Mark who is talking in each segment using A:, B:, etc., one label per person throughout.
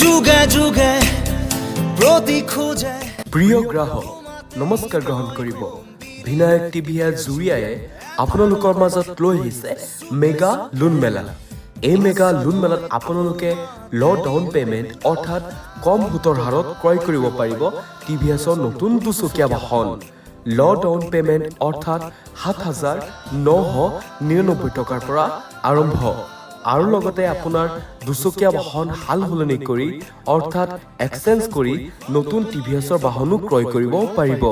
A: যুগে যুগে প্ৰতি খোজে।
B: প্ৰিয় গ্ৰাহক নমস্কাৰ গ্ৰহণ কৰিব। বিনায়ক টিভিয়ে জুৰিয়ায়ে আপোনালোকৰ মাজত লৈ আহিছে মেগা লোন মেলা। এই মেগা লোন মেলাত আপোনালোকে ল' ডাউন পে'মেণ্ট অৰ্থাৎ কম সুতৰ হাৰত ক্ৰয় কৰিব পাৰিব টিভিএছৰ নতুন দুচকীয়া বাহন। ল' ডাউন পে'মেণ্ট অৰ্থাৎ 7,999 টকাৰ পৰা আৰম্ভ আৰু লগতে আপোনাৰ দুচকীয়া বাহন সাল সলনি কৰি অৰ্থাৎ এক্সচেঞ্জ কৰি নতুন টিভিএছৰ বাহনো ক্ৰয় কৰিব পাৰিব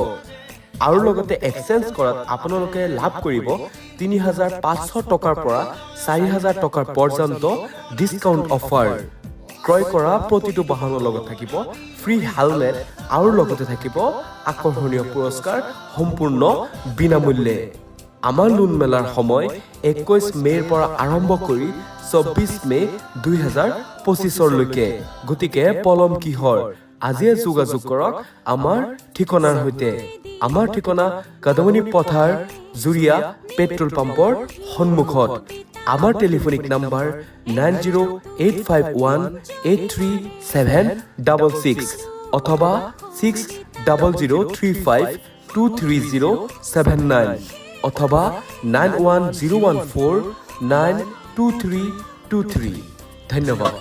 B: আৰু লগতে এক্সচেঞ্জ কৰাত আপোনালোকে লাভ কৰিব 3,500 টকাৰ পৰা 4,000 টকাৰ পৰ্যন্ত ডিছকাউণ্ট অফাৰ। ক্ৰয় কৰা প্ৰতিটো বাহনৰ লগত থাকিব ফ্ৰী হেলমেট আৰু লগতে থাকিব আকৰ্ষণীয় পুৰস্কাৰ সম্পূৰ্ণ বিনামূল্যে। আমাৰ লোন মেলাৰ সময় 21 মে'ৰ পৰা আৰম্ভ কৰি 24 মে' 2025লৈকে। গতিকে পলম কিহৰ, আজিয়ে যোগাযোগ কৰক আমাৰ ঠিকনাৰ সৈতে। আমাৰ ঠিকনা কদমনি পথাৰ জুৰিয়া পেট্ৰল পাম্পৰ সন্মুখত। আমাৰ টেলিফোনিক নাম্বাৰ 9085183766 অথবা 6003523079 অথবা 9101492323। ধন্যবাদ।